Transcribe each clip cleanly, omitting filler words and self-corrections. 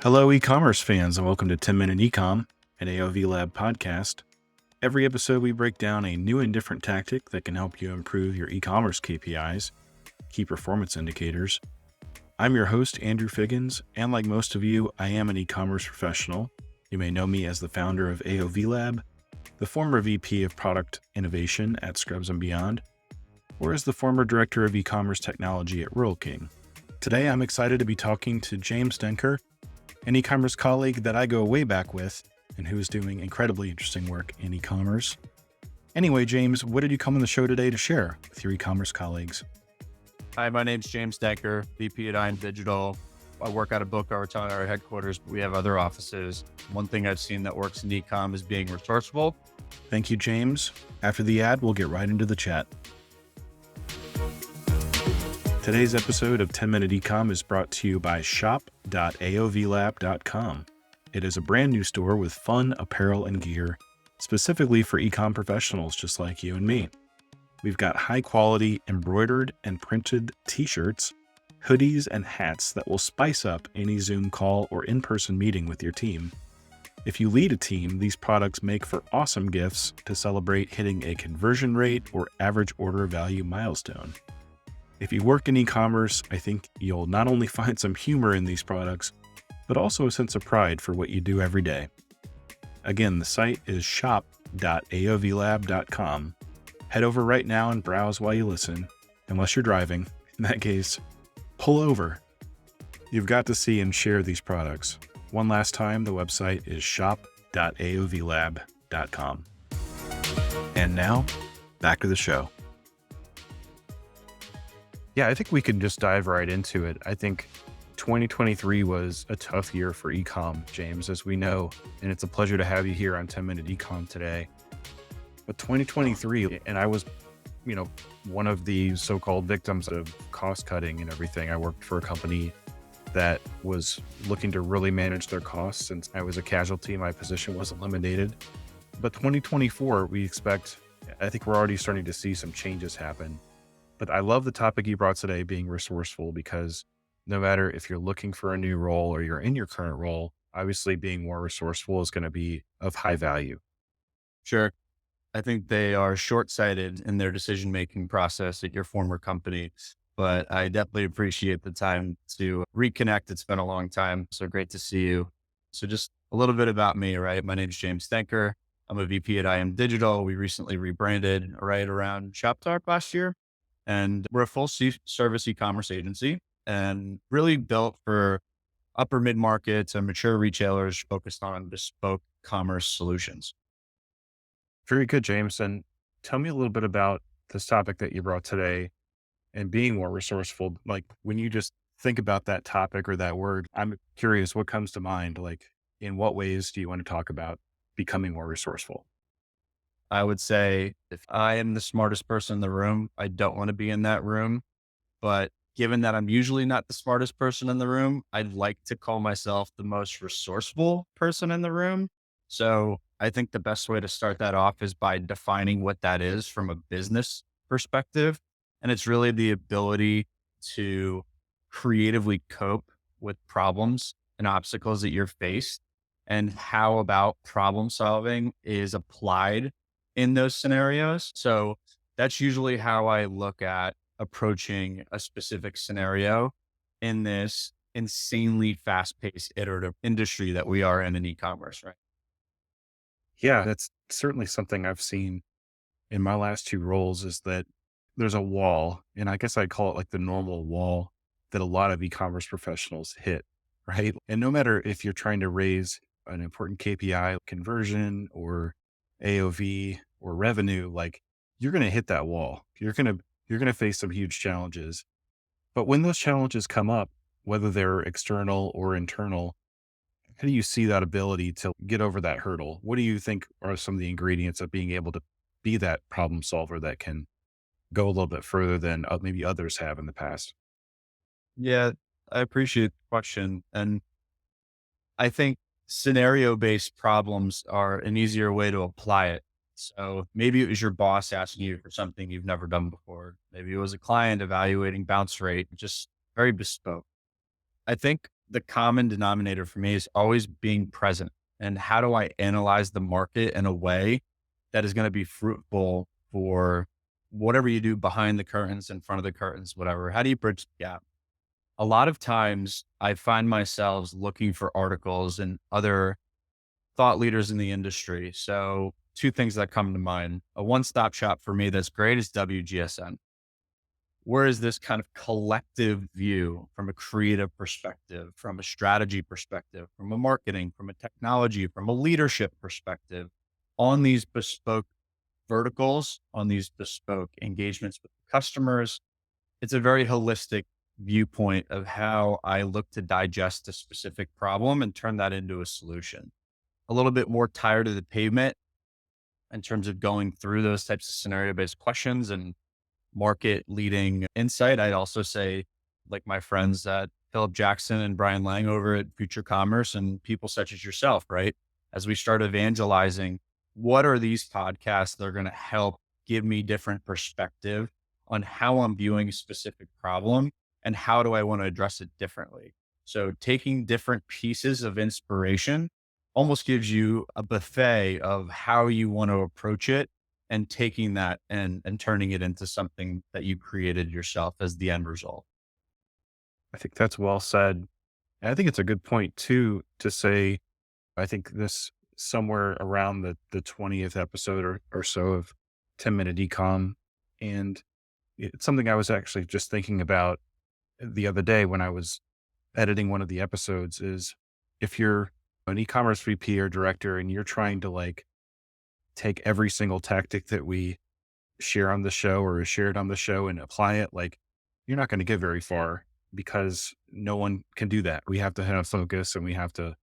Hello, e-commerce fans, and welcome to 10-Minute Ecom, an AOV Lab podcast. Every episode, we break down a new and different tactic that can help you improve your e-commerce KPIs, key performance indicators. I'm your host, Andrew Figgins, and like most of you, I am an e-commerce professional. You may know me as the founder of AOV Lab, the former VP of Product Innovation at Scrubs and Beyond, or as the former Director of E-commerce Technology at Rural King. Today, I'm excited to be talking to James Denker, an e-commerce colleague that I go way back with and who is doing incredibly interesting work in e-commerce. Anyway, James, what did you come on the show today to share with your e-commerce colleagues? Hi, my name's James Denker, VP at Digital. I work out of Boca Raton, our headquarters, but we have other offices. One thing I've seen that works in e-com is being resourceful. Thank you, James. After the ad, we'll get right into the chat. Today's episode of 10-Minute Ecom is brought to you by shop.aovlab.com. It is a brand new store with fun apparel and gear, specifically for ecom professionals just like you and me. We've got high quality embroidered and printed t-shirts, hoodies, and hats that will spice up any Zoom call or in-person meeting with your team. If you lead a team, these products make for awesome gifts to celebrate hitting a conversion rate or average order value milestone. If you work in e-commerce, I think you'll not only find some humor in these products, but also a sense of pride for what you do every day. Again, the site is shop.aovlab.com. Head over right now and browse while you listen, unless you're driving. In that case, pull over. You've got to see and share these products. One last time, the website is shop.aovlab.com. And now, back to the show. Yeah, I think we could just dive right into it. I think 2023 was a tough year for ecom, James, as we know, and it's a pleasure to have you here on 10-Minute Ecom today. But 2023, and I was, one of the so-called victims of cost cutting and everything. I worked for a company that was looking to really manage their costs. Since I was a casualty, my position was eliminated. But 2024, I think we're already starting to see some changes happen. But I love the topic you brought today, being resourceful, because no matter if you're looking for a new role or you're in your current role, obviously being more resourceful is going to be of high value. Sure. I think they are short-sighted in their decision-making process at your former company, but I definitely appreciate the time to reconnect. It's been a long time, so great to see you. So just a little bit about me, right? My name is James Denker. I'm a VP at Digital. We recently rebranded right around Shop Talk last year. And we're a full service e-commerce agency and really built for upper mid-markets and mature retailers focused on bespoke commerce solutions. Very good, James. And tell me a little bit about this topic that you brought today and being more resourceful. Like when you just think about that topic or that word, I'm curious what comes to mind. Like in what ways do you want to talk about becoming more resourceful? I would say if I am the smartest person in the room, I don't want to be in that room. But given that I'm usually not the smartest person in the room, I'd like to call myself the most resourceful person in the room. So I think the best way to start that off is by defining what that is from a business perspective. And it's really the ability to creatively cope with problems and obstacles that you're faced, and how about problem solving is applied in those scenarios. So that's usually how I look at approaching a specific scenario in this insanely fast-paced iterative industry that we are in e-commerce, right? Yeah, that's certainly something I've seen in my last two roles, is that there's a wall, and I guess I'd call it like the normal wall that a lot of e-commerce professionals hit, right? And no matter if you're trying to raise an important KPI, conversion or AOV or revenue, like you're going to hit that wall. You're going to face some huge challenges. But when those challenges come up, whether they're external or internal, how do you see that ability to get over that hurdle? What do you think are some of the ingredients of being able to be that problem solver that can go a little bit further than maybe others have in the past? Yeah, I appreciate the question. And I think scenario-based problems are an easier way to apply it. So maybe it was your boss asking you for something you've never done before. Maybe it was a client evaluating bounce rate, just very bespoke. I think the common denominator for me is always being present. And how do I analyze the market in a way that is going to be fruitful for whatever you do behind the curtains, in front of the curtains, whatever? How do you bridge the gap? A lot of times I find myself looking for articles and other thought leaders in the industry. So, two things that come to mind. A one stop shop for me that's great is WGSN. Where is this kind of collective view from a creative perspective, from a strategy perspective, from a marketing, from a technology, from a leadership perspective on these bespoke verticals, on these bespoke engagements with customers? It's a very holistic viewpoint of how I look to digest a specific problem and turn that into a solution. A little bit more tired of the pavement in terms of going through those types of scenario based questions and market leading insight. I'd also say, like my friends at Philip Jackson and Brian Lang over at Future Commerce and people such as yourself, right? As we start evangelizing, what are these podcasts that are going to help give me different perspective on how I'm viewing a specific problem and how do I want to address it differently? So taking different pieces of inspiration almost gives you a buffet of how you want to approach it and taking that and turning it into something that you created yourself as the end result. I think that's well said. And I think it's a good point too to say, I think this somewhere around the 20th episode or so of 10-minute ecom. And it's something I was actually just thinking about the other day when I was editing one of the episodes is if you're an e-commerce VP or director and you're trying to like take every single tactic that we share on the show or is shared on the show and apply it, like you're not going to get very far because no one can do that. We have to have focus and we have to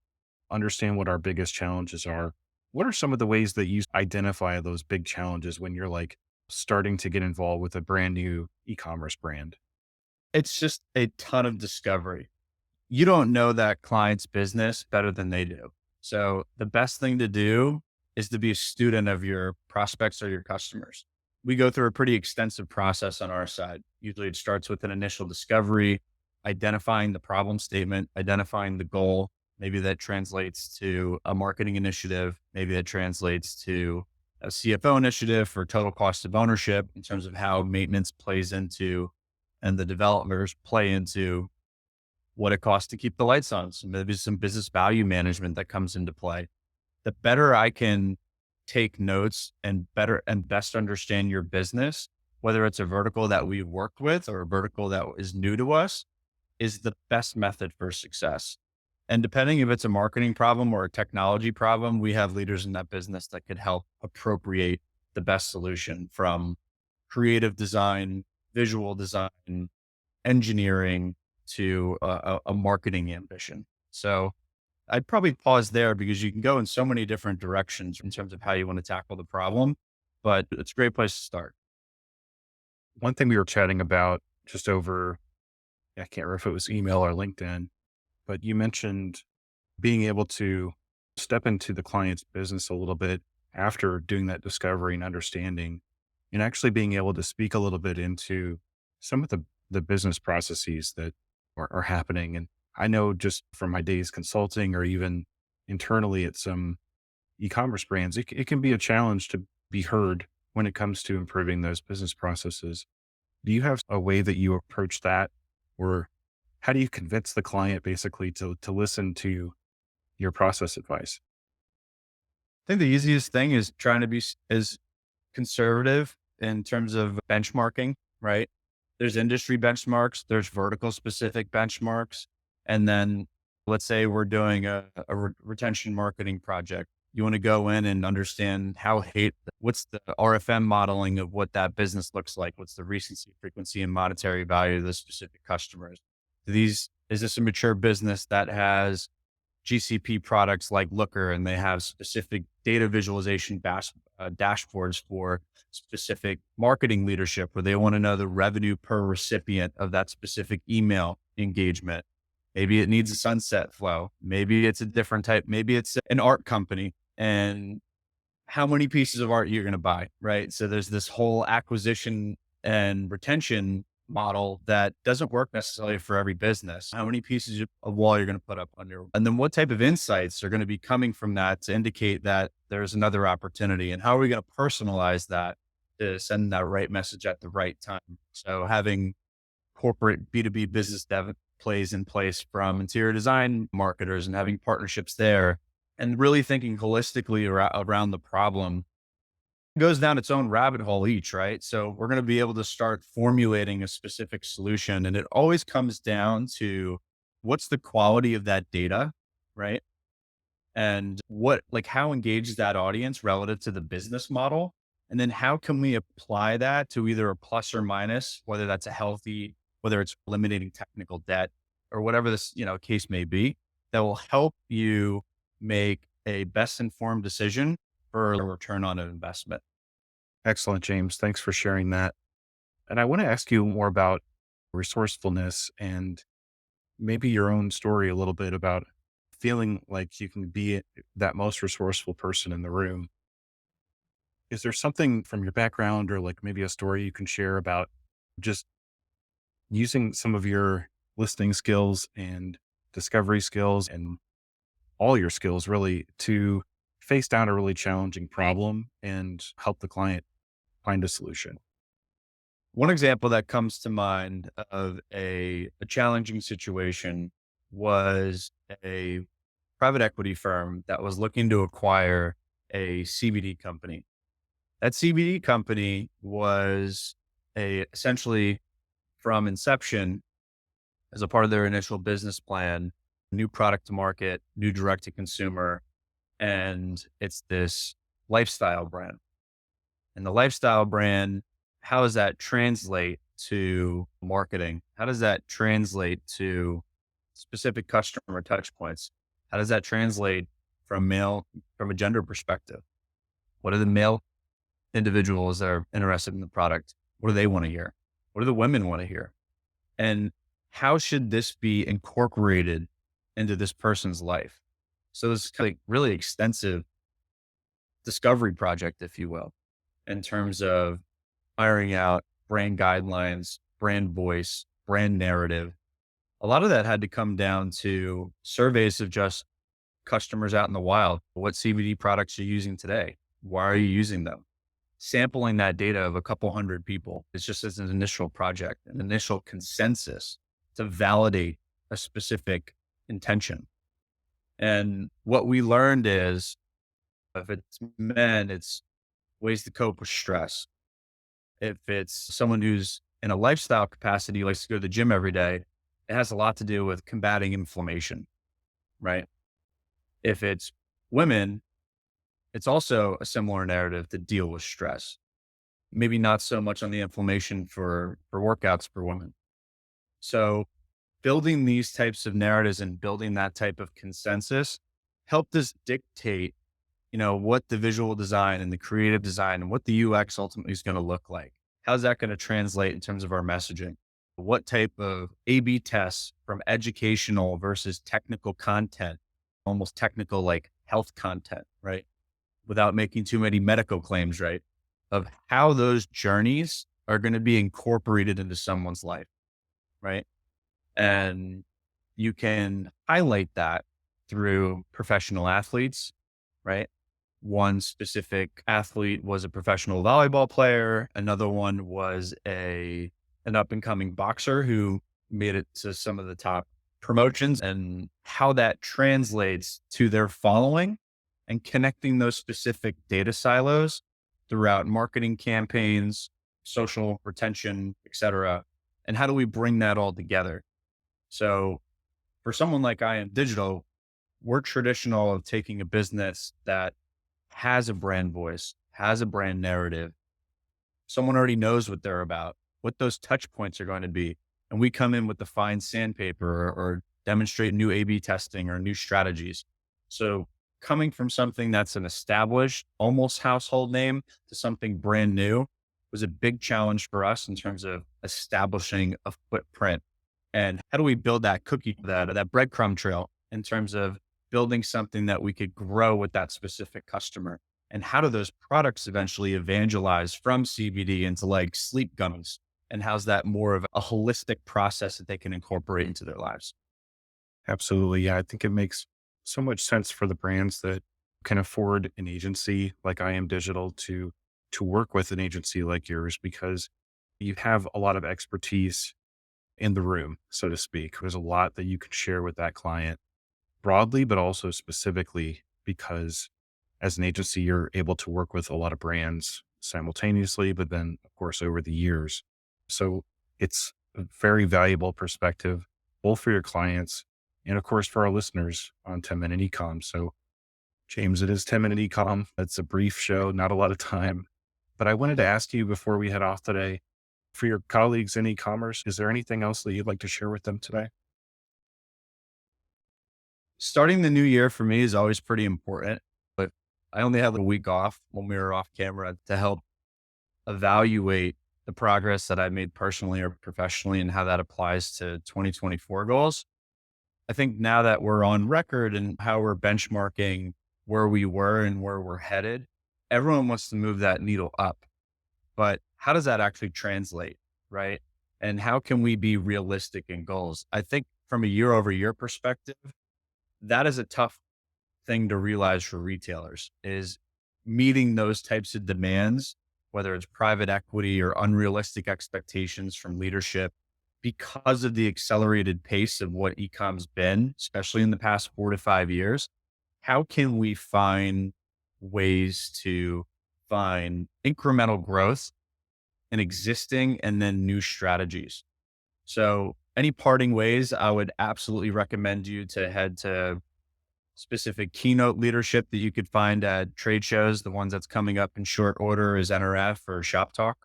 understand what our biggest challenges are. What are some of the ways that you identify those big challenges when you're like starting to get involved with a brand new e-commerce brand? It's just a ton of discovery. You don't know that client's business better than they do. So the best thing to do is to be a student of your prospects or your customers. We go through a pretty extensive process on our side. Usually it starts with an initial discovery, identifying the problem statement, identifying the goal. Maybe that translates to a marketing initiative. Maybe that translates to a CFO initiative for total cost of ownership in terms of how maintenance plays into and the developers play into what it costs to keep the lights on. So maybe some business value management that comes into play. The better I can take notes and better and best understand your business, whether it's a vertical that we've worked with or a vertical that is new to us, is the best method for success. And depending if it's a marketing problem or a technology problem, we have leaders in that business that could help appropriate the best solution from creative design, visual design, engineering to a marketing ambition. So I'd probably pause there because you can go in so many different directions in terms of how you want to tackle the problem, but it's a great place to start. One thing we were chatting about just over, I can't remember if it was email or LinkedIn, but you mentioned being able to step into the client's business a little bit after doing that discovery and understanding, and actually being able to speak a little bit into some of the business processes that are happening. And I know just from my days consulting or even internally at some e-commerce brands, it can be a challenge to be heard when it comes to improving those business processes. Do you have a way that you approach that, or how do you convince the client basically to listen to your process advice? I think the easiest thing is trying to be as conservative in terms of benchmarking, right? There's industry benchmarks, there's vertical specific benchmarks. And then let's say we're doing a retention marketing project. You want to go in and understand what's the RFM modeling of what that business looks like? What's the recency, frequency, and monetary value of the specific customers? Is this a mature business that has GCP products like Looker and they have specific data visualization dashboards for specific marketing leadership where they want to know the revenue per recipient of that specific email engagement? Maybe it needs a sunset flow. Maybe it's a different type. Maybe it's an art company and how many pieces of art you're going to buy, right? So there's this whole acquisition and retention model that doesn't work necessarily for every business. How many pieces of wall you're going to put up on your, and then what type of insights are going to be coming from that to indicate that there's another opportunity, and how are we going to personalize that to send that right message at the right time. So having corporate B2B business dev plays in place from interior design marketers and having partnerships there and really thinking holistically around the problem goes down its own rabbit hole each, right? So we're going to be able to start formulating a specific solution. And it always comes down to what's the quality of that data, right? And what, like, how engaged is that audience relative to the business model? And then how can we apply that to either a plus or minus, whether that's a healthy, whether it's eliminating technical debt or whatever this, case may be, that will help you make a best informed decision for a return on an investment. Excellent, James. Thanks for sharing that. And I want to ask you more about resourcefulness and maybe your own story a little bit about feeling like you can be that most resourceful person in the room. Is there something from your background or like maybe a story you can share about just using some of your listening skills and discovery skills and all your skills really to face down a really challenging problem and help the client find a solution? One example that comes to mind of a challenging situation was a private equity firm that was looking to acquire a CBD company. That CBD company was essentially from inception as a part of their initial business plan, new product to market, new direct to consumer, and it's this lifestyle brand. And the lifestyle brand, how does that translate to marketing? How does that translate to specific customer touch points? How does that translate from a gender perspective? What are the male individuals that are interested in the product? What do they want to hear? What do the women want to hear? And how should this be incorporated into this person's life? So this is kind of like really extensive discovery project, if you will, in terms of ironing out brand guidelines, brand voice, brand narrative. A lot of that had to come down to surveys of just customers out in the wild. What CBD products are you using today? Why are you using them? Sampling that data of a couple hundred people. It's just as an initial project, an initial consensus to validate a specific intention. And what we learned is if it's men, it's ways to cope with stress. If it's someone who's in a lifestyle capacity, likes to go to the gym every day, it has a lot to do with combating inflammation, right? If it's women, it's also a similar narrative to deal with stress. Maybe not so much on the inflammation for workouts for women. So building these types of narratives and building that type of consensus helped us dictate, what the visual design and the creative design and what the UX ultimately is going to look like. How's that going to translate in terms of our messaging? What type of A/B tests from educational versus technical content, almost technical like health content, right? Without making too many medical claims, right? Of how those journeys are going to be incorporated into someone's life, right? And you can highlight that through professional athletes, right? One specific athlete was a professional volleyball player. Another one was an up and coming boxer who made it to some of the top promotions, and how that translates to their following and connecting those specific data silos throughout marketing campaigns, social retention, et cetera. And how do we bring that all together? So for someone like I Am Digital, we're traditional of taking a business that has a brand voice, has a brand narrative. Someone already knows what they're about, what those touch points are going to be. And we come in with the fine sandpaper or demonstrate new A/B testing or new strategies. So coming from something that's an established, almost household name to something brand new was a big challenge for us in terms of establishing a footprint. And how do we build that that breadcrumb trail in terms of building something that we could grow with that specific customer? And how do those products eventually evangelize from CBD into like sleep gummies And how's that more of a holistic process that they can incorporate into their lives? Absolutely. Yeah. I think it makes so much sense for the brands that can afford an agency like I Am Digital to work with an agency like yours because you have a lot of expertise in the room, so to speak. There's a lot that you can share with that client broadly, but also specifically because as an agency, you're able to work with a lot of brands simultaneously, but then, of course, over the years. So it's a very valuable perspective, both for your clients and, of course, for our listeners on 10 Minute Ecom. So, James, it is 10 Minute Ecom. It's a brief show, not a lot of time. But I wanted to ask you before we head off today, for your colleagues in e-commerce, is there anything else that you'd like to share with them today? Starting the new year for me is always pretty important, but I only had a week off when we were off camera to help evaluate the progress that I made personally or professionally and how that applies to 2024 goals. I think now that we're on record and how we're benchmarking where we were and where we're headed, everyone wants to move that needle up. But how does that actually translate? Right. And how can we be realistic in goals? I think from a year over year perspective, that is a tough thing to realize for retailers is meeting those types of demands, whether it's private equity or unrealistic expectations from leadership because of the accelerated pace of what ecom's been, especially in the past 4 to 5 years. How can we find ways to find incremental growth in existing and then new strategies? So any parting ways, I would absolutely recommend you to head to specific keynote leadership that you could find at trade shows. The ones that's coming up in short order is NRF or Shop Talk.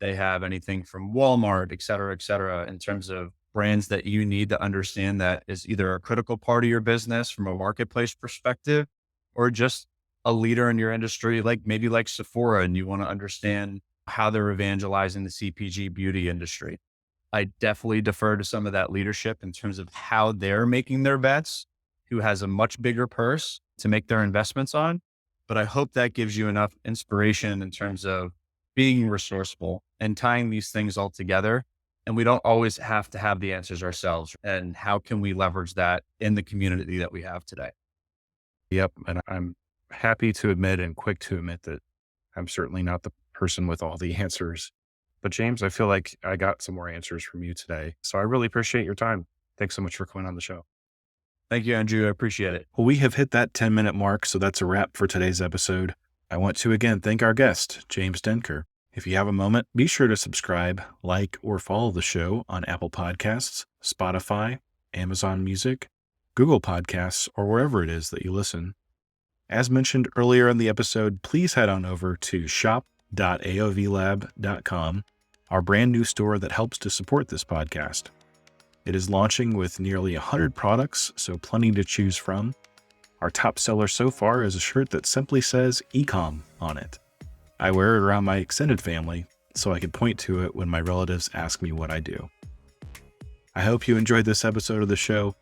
They have anything from Walmart, et cetera, in terms of brands that you need to understand that is either a critical part of your business from a marketplace perspective, or just a leader in your industry, like maybe like Sephora, and you want to understand how they're evangelizing the CPG beauty industry. I definitely defer to some of that leadership in terms of how they're making their bets, who has a much bigger purse to make their investments on. But I hope that gives you enough inspiration in terms of being resourceful and tying these things all together. And we don't always have to have the answers ourselves. And how can we leverage that in the community that we have today? Yep. And I'm happy to admit and quick to admit that I'm certainly not the person with all the answers. But James, I feel like I got some more answers from you today. So I really appreciate your time. Thanks so much for coming on the show. Thank you, Andrew. I appreciate it. Well, we have hit that 10-minute mark, so that's a wrap for today's episode. I want to again thank our guest, James Denker. If you have a moment, be sure to subscribe, like, or follow the show on Apple Podcasts, Spotify, Amazon Music, Google Podcasts, or wherever it is that you listen. As mentioned earlier in the episode, please head on over to shop.aovlab.com, our brand new store that helps to support this podcast. It is launching with nearly 100 products, so plenty to choose from. Our top seller so far is a shirt that simply says Ecom on it. I wear it around my extended family, so I can point to it when my relatives ask me what I do. I hope you enjoyed this episode of the show.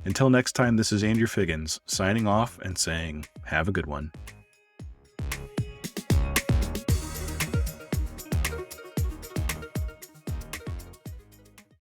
Until next time, this is Andrew Figgins, signing off and saying, have a good one.